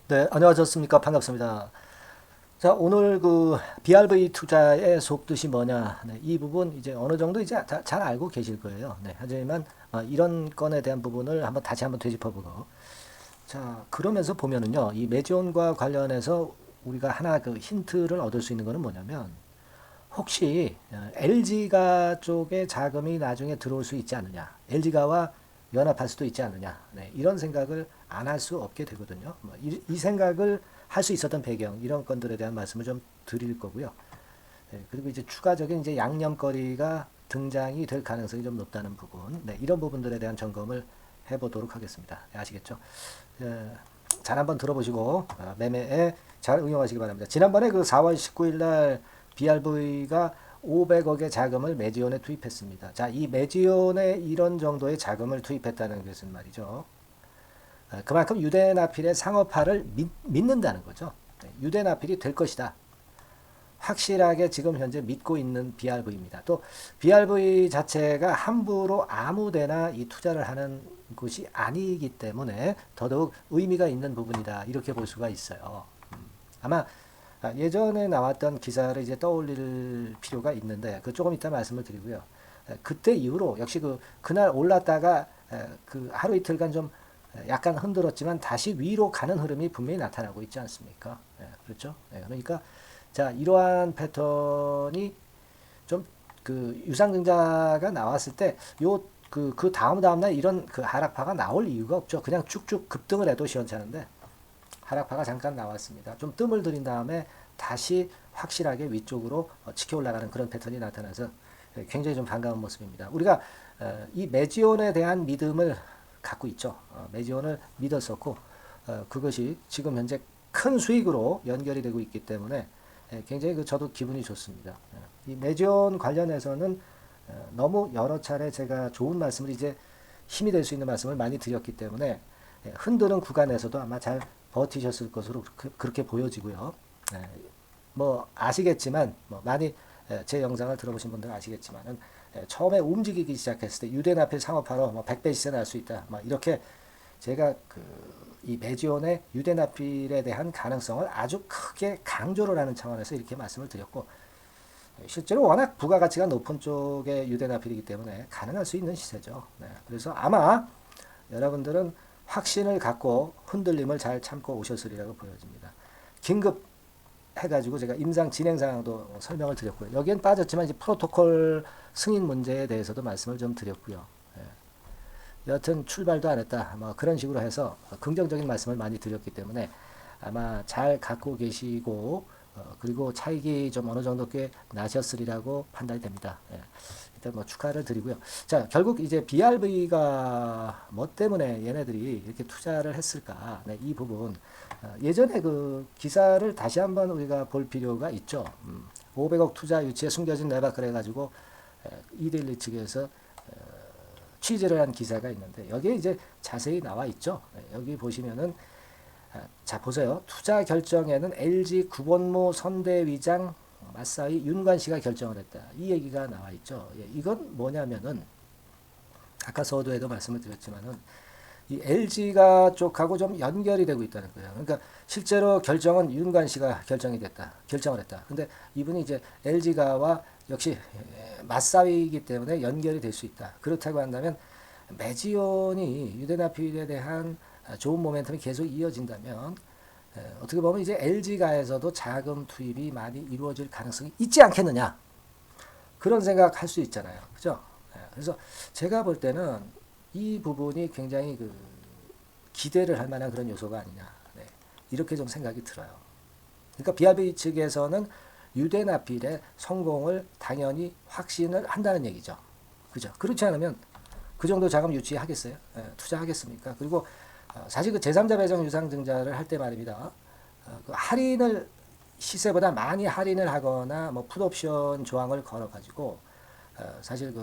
네, 안녕하셨습니까? 반갑습니다. 자, 오늘 그 BRV 투자의 속뜻이 뭐냐? 네, 이 부분 이제 어느 정도 이제 잘 알고 계실 거예요. 네, 하지만 이런 건에 대한 부분을 다시 한번 되짚어보고. 자, 그러면서 보면은요, 이 매지온과 관련해서 우리가 하나 그 힌트를 얻을 수 있는 거는 뭐냐면, 혹시 LG가 쪽에 자금이 나중에 들어올 수 있지 않느냐? LG가와 연합할 수도 있지 않느냐? 네, 이런 생각을 안 할 수 없게 되거든요. 이 생각을 할 수 있었던 배경 이런 건들에 대한 말씀을 좀 드릴 거고요. 네, 그리고 이제 추가적인 이제 양념거리가 등장이 될 가능성이 좀 높다는 부분, 네, 이런 부분들에 대한 점검을 해보도록 하겠습니다. 네, 아시겠죠? 잘 한번 들어보시고 매매에 잘 응용하시기 바랍니다. 지난번에 그 4월 19일 날 BRV가 500억의 자금을 매지온에 투입했습니다. 자, 이 매지온에 이런 정도의 자금을 투입했다는 것은 말이죠. 그만큼 유대나필의 상업화를 믿는다는 거죠. 네, 유대나필이 될 것이다. 확실하게 지금 현재 믿고 있는 BRV입니다. 또 BRV 자체가 함부로 아무데나 이 투자를 하는 곳이 아니기 때문에 더더욱 의미가 있는 부분이다. 이렇게 볼 수가 있어요. 아마 예전에 나왔던 기사를 이제 떠올릴 필요가 있는데 그 조금 이따 말씀을 드리고요. 그때 이후로 역시 그날 올랐다가 그 하루 이틀간 좀 약간 흔들었지만 다시 위로 가는 흐름이 분명히 나타나고 있지 않습니까? 그렇죠? 그러니까 자, 이러한 패턴이 좀 그 유상증자가 나왔을 때 요 그 다음날 이런 그 하락파가 나올 이유가 없죠. 그냥 쭉쭉 급등을 해도 시원찮은데 하락파가 잠깐 나왔습니다. 좀 뜸을 들인 다음에 다시 확실하게 위쪽으로 치켜 올라가는 그런 패턴이 나타나서 굉장히 좀 반가운 모습입니다. 우리가 이 매지온에 대한 믿음을 갖고 있죠. 매지온을 믿었었고 그것이 지금 현재 큰 수익으로 연결이 되고 있기 때문에 굉장히 저도 기분이 좋습니다. 이 매지온 관련해서는 너무 여러 차례 제가 좋은 말씀을 이제 힘이 될 수 있는 말씀을 많이 드렸기 때문에 흔드는 구간에서도 아마 잘 버티셨을 것으로 그렇게 보여지고요. 뭐 아시겠지만 뭐 많이 제 영상을 들어보신 분들은 아시겠지만은 처음에 움직이기 시작했을 때 유대나필 상업화로 뭐 100배 시세 날 수 있다. 뭐 이렇게 제가 이 매지온의 유대나필에 대한 가능성을 아주 크게 강조를 하는 차원에서 이렇게 말씀을 드렸고 실제로 워낙 부가가치가 높은 쪽의 유대나필이기 때문에 가능할 수 있는 시세죠. 네, 그래서 아마 여러분들은 확신을 갖고 흔들림을 잘 참고 오셨으리라고 보여집니다. 긴급 해가지고 제가 임상 진행 상황도 설명을 드렸고요. 여기엔 빠졌지만 이제 프로토콜 승인 문제에 대해서도 말씀을 좀 드렸고요. 여하튼 출발도 안 했다. 뭐 그런 식으로 해서 긍정적인 말씀을 많이 드렸기 때문에 아마 잘 갖고 계시고 그리고 차익이 좀 어느 정도 꽤 나셨으리라고 판단이 됩니다. 일단 뭐 축하를 드리고요. 자, 결국 이제 BRV가 뭐 때문에 얘네들이 이렇게 투자를 했을까? 네, 이 부분 예전에 그 기사를 다시 한번 우리가 볼 필요가 있죠. 500억 투자 유치에 숨겨진 내박 그래가지고 이데일리 측에서 취재를 한 기사가 있는데 여기에 이제 자세히 나와 있죠. 여기 보시면은 자 보세요. 투자 결정에는 LG 구본모 선대위장 마사이 윤관 씨가 결정을 했다. 이 얘기가 나와 있죠. 이건 뭐냐면은 아까 서두에도 말씀을 드렸지만은 이 LG가 쪽하고 좀 연결이 되고 있다는 거예요. 그러니까 실제로 결정은 윤관 씨가 결정을 했다. 근데 이분이 이제 LG가와 역시 맞사위이기 때문에 연결이 될 수 있다. 그렇다고 한다면 매지온이 유대나필에 대한 좋은 모멘텀이 계속 이어진다면 어떻게 보면 이제 LG가에서도 자금 투입이 많이 이루어질 가능성이 있지 않겠느냐. 그런 생각할 수 있잖아요. 그죠? 그래서 제가 볼 때는 이 부분이 굉장히 기대를 할 만한 그런 요소가 아니냐. 네. 이렇게 좀 생각이 들어요. 그러니까 BRB 측에서는 유대나필의 성공을 당연히 확신을 한다는 얘기죠. 그죠? 그렇지 않으면 그 정도 자금 유치하겠어요? 투자하겠습니까? 그리고 사실 제3자 배정 유상증자를 할 때 말입니다. 할인을 시세보다 많이 할인을 하거나 뭐 풋옵션 조항을 걸어가지고 사실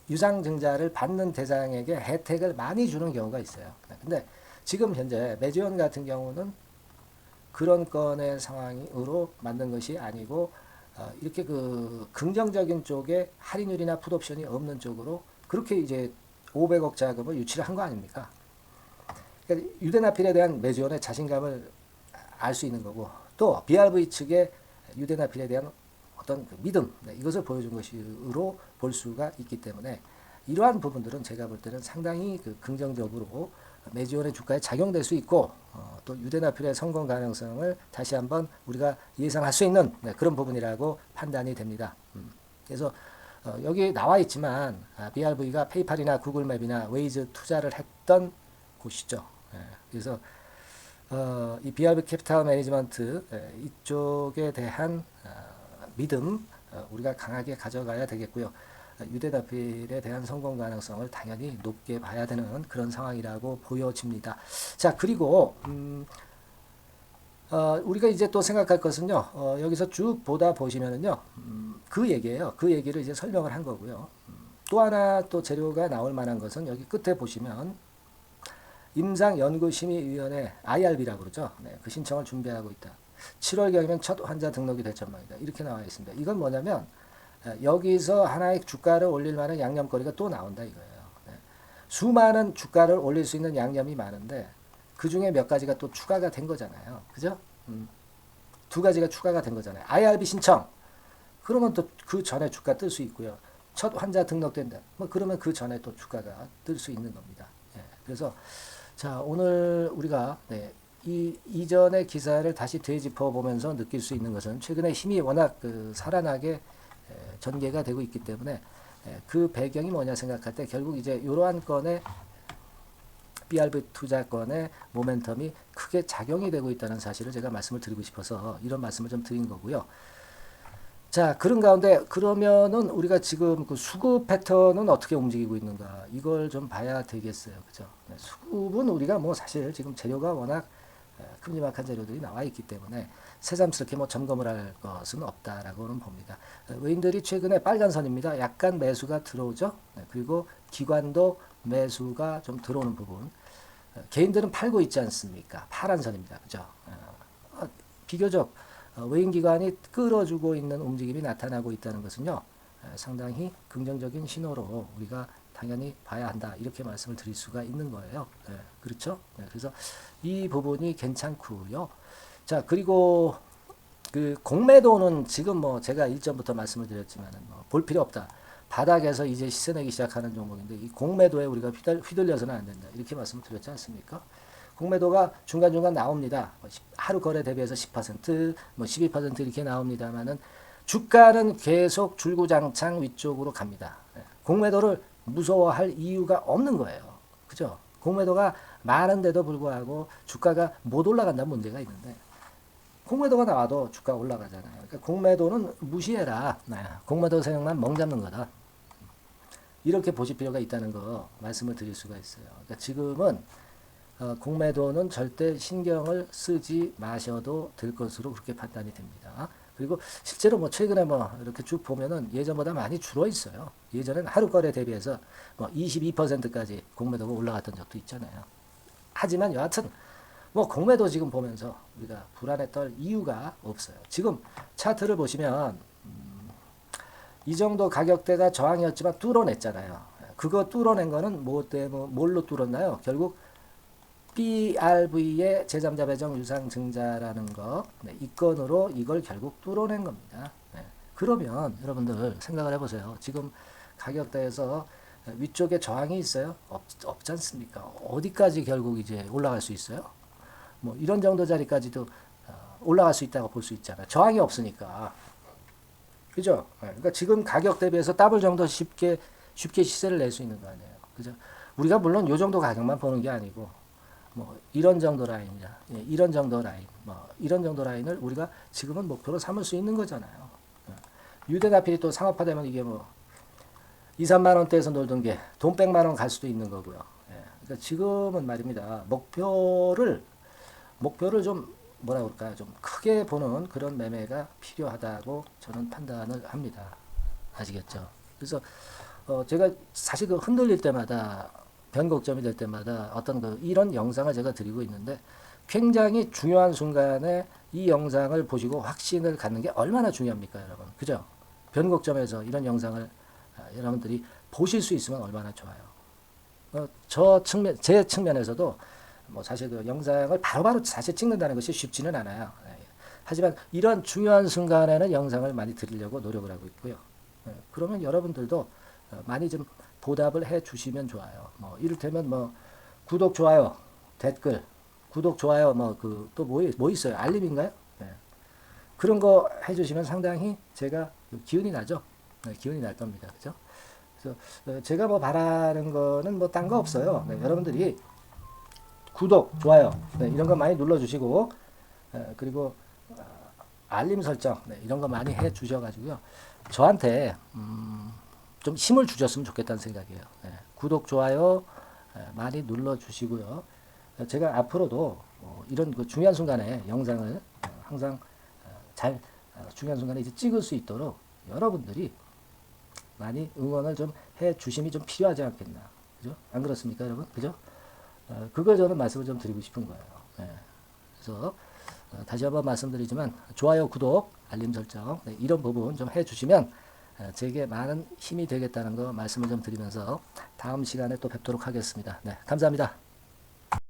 유상증자를 받는 대상에게 혜택을 많이 주는 경우가 있어요. 근데 지금 현재 매지원 같은 경우는 그런 건의 상황으로 만든 것이 아니고 이렇게 긍정적인 쪽에 할인율이나 풋옵션이 없는 쪽으로 그렇게 이제 500억 자금을 유치를 한 거 아닙니까? 그러니까 유대나필에 대한 매수원의 자신감을 알 수 있는 거고, 또 BRV 측의 유대나필에 대한 어떤 그 믿음, 이것을 보여준 것으로 볼 수가 있기 때문에 이러한 부분들은 제가 볼 때는 상당히 그 긍정적으로 매지원의 주가에 작용될 수 있고, 또 유대나필의 성공 가능성을 다시 한번 우리가 예상할 수 있는 그런 부분이라고 판단이 됩니다. 그래서 여기 나와 있지만 BRV가 페이팔이나 구글맵이나 웨이즈 투자를 했던 곳이죠. 그래서 이 BRV 캐피탈 매니지먼트 이쪽에 대한 믿음 우리가 강하게 가져가야 되겠고요. 유대나필에 대한 성공 가능성을 당연히 높게 봐야 되는 그런 상황이라고 보여집니다. 자, 그리고 우리가 이제 또 생각할 것은요. 여기서 쭉 보다 보시면은요. 그 얘기예요. 그 얘기를 이제 설명을 한 거고요. 또 하나 또 재료가 나올 만한 것은 여기 끝에 보시면 임상연구심의위원회 IRB라고 그러죠. 네, 그 신청을 준비하고 있다. 7월경이면 첫 환자 등록이 될 전망이다. 이렇게 나와 있습니다. 이건 뭐냐면 여기서 하나의 주가를 올릴 만한 양념거리가 또 나온다 이거예요. 네. 수많은 주가를 올릴 수 있는 양념이 많은데 그 중에 몇 가지가 또 추가가 된 거잖아요. 그죠? 두 가지가 추가가 된 거잖아요. IRB 신청. 그러면 또 그 전에 주가 뜰 수 있고요. 첫 환자 등록된다. 뭐 그러면 그 전에 또 주가가 뜰 수 있는 겁니다. 예. 그래서 자, 오늘 우리가 이전의 기사를 다시 되짚어 보면서 느낄 수 있는 것은 최근에 힘이 워낙 살아나게 전개가 되고 있기 때문에 그 배경이 뭐냐 생각할 때 결국 이제 이러한 건의 BRV 투자권의 모멘텀이 크게 작용이 되고 있다는 사실을 제가 말씀을 드리고 싶어서 이런 말씀을 좀 드린 거고요. 자, 그런 가운데 그러면은 우리가 지금 그 수급 패턴은 어떻게 움직이고 있는가 이걸 좀 봐야 되겠어요. 그죠? 수급은 우리가 뭐 사실 지금 재료가 워낙 큼지막한 재료들이 나와 있기 때문에 새삼스럽게 뭐 점검을 할 것은 없다라고는 봅니다. 외인들이 최근에 빨간 선입니다. 약간 매수가 들어오죠. 그리고 기관도 매수가 좀 들어오는 부분. 개인들은 팔고 있지 않습니까? 파란 선입니다. 그죠? 비교적 외인 기관이 끌어주고 있는 움직임이 나타나고 있다는 것은요. 상당히 긍정적인 신호로 우리가 당연히 봐야 한다. 이렇게 말씀을 드릴 수가 있는 거예요. 그렇죠? 그래서 이 부분이 괜찮고요. 자, 그리고 그 공매도는 지금 뭐 제가 일전부터 말씀을 드렸지만 볼 필요 없다. 바닥에서 이제 시세 내기 시작하는 종목인데 이 공매도에 우리가 휘둘려서는 안 된다. 이렇게 말씀을 드렸지 않습니까? 공매도가 중간중간 나옵니다. 하루 거래 대비해서 10%, 뭐 12% 이렇게 나옵니다만은 주가는 계속 줄구장창 위쪽으로 갑니다. 공매도를 무서워할 이유가 없는 거예요. 그죠? 공매도가 많은데도 불구하고 주가가 못 올라간다는 문제가 있는데 공매도가 나와도 주가 올라가잖아요. 그러니까 공매도는 무시해라. 공매도 세력만 멍 잡는 거다. 이렇게 보실 필요가 있다는 거 말씀을 드릴 수가 있어요. 그러니까 지금은 공매도는 절대 신경을 쓰지 마셔도 될 것으로 그렇게 판단이 됩니다. 그리고 실제로 뭐 최근에 뭐 이렇게 쭉 보면은 예전보다 많이 줄어 있어요. 예전에는 하루 거래 대비해서 뭐 22%까지 공매도가 올라갔던 적도 있잖아요. 하지만 여하튼 뭐 공매도 지금 보면서 우리가 불안에 떨 이유가 없어요. 지금 차트를 보시면 이 정도 가격대가 저항이었지만 뚫어냈잖아요. 그거 뚫어낸 거는 뭘로 뚫었나요? 결국 BRV의 제3자 배정 유상 증자라는 거, 이 건으로 이걸 결국 뚫어낸 겁니다. 그러면 여러분들 생각을 해보세요. 지금 가격대에서 위쪽에 저항이 있어요? 없지 않습니까? 어디까지 결국 이제 올라갈 수 있어요? 뭐 이런 정도 자리까지도 올라갈 수 있다고 볼 수 있잖아요. 저항이 없으니까. 그죠? 그러니까 지금 가격 대비해서 더블 정도 쉽게 시세를 낼 수 있는 거 아니에요. 그죠? 우리가 물론 요 정도 가격만 보는 게 아니고 뭐 이런 정도 라인이야. 이런 정도 라인. 뭐 이런 정도 라인을 우리가 지금은 목표로 삼을 수 있는 거잖아요. 유대나필이 또 상업화되면 이게 뭐 2, 3만 원대에서 놀던 게 돈 100만 원 갈 수도 있는 거고요. 그러니까 지금은 말입니다. 목표를 좀 뭐라 그럴까요? 좀 크게 보는 그런 매매가 필요하다고 저는 판단을 합니다. 아시겠죠? 그래서 제가 사실 그 흔들릴 때마다 변곡점이 될 때마다 어떤 이런 영상을 제가 드리고 있는데 굉장히 중요한 순간에 이 영상을 보시고 확신을 갖는 게 얼마나 중요합니까, 여러분? 그죠? 변곡점에서 이런 영상을 여러분들이 보실 수 있으면 얼마나 좋아요. 제 측면에서도 뭐 사실 그 영상을 바로바로 사실 찍는다는 것이 쉽지는 않아요. 네. 하지만 이런 중요한 순간에는 영상을 많이 드리려고 노력을 하고 있고요. 네. 그러면 여러분들도 많이 좀 보답을 해 주시면 좋아요. 뭐 이를테면 뭐 구독, 좋아요, 댓글, 구독, 좋아요, 뭐 그 또 뭐 있어요? 알림인가요? 네. 그런 거 해주시면 상당히 제가 기운이 나죠. 네, 기운이 날 겁니다. 그죠? 그래서 제가 뭐 바라는 거는 뭐 딴 거 없어요. 네, 여러분들이 구독, 좋아요, 네, 이런 거 많이 눌러주시고, 그리고 알림 설정, 네, 이런 거 많이 해 주셔가지고요. 저한테 좀 힘을 주셨으면 좋겠다는 생각이에요. 네, 구독, 좋아요 많이 눌러주시고요. 제가 앞으로도 이런 그 중요한 순간에 영상을 항상 잘 중요한 순간에 이제 찍을 수 있도록 여러분들이 많이 응원을 좀 해 주심이 좀 필요하지 않겠나. 그죠? 안 그렇습니까, 여러분? 그죠? 그걸 저는 말씀을 좀 드리고 싶은 거예요. 네. 그래서 다시 한번 말씀드리지만 좋아요, 구독, 알림 설정 네, 이런 부분 좀 해주시면 제게 많은 힘이 되겠다는 거 말씀을 좀 드리면서 다음 시간에 또 뵙도록 하겠습니다. 네, 감사합니다.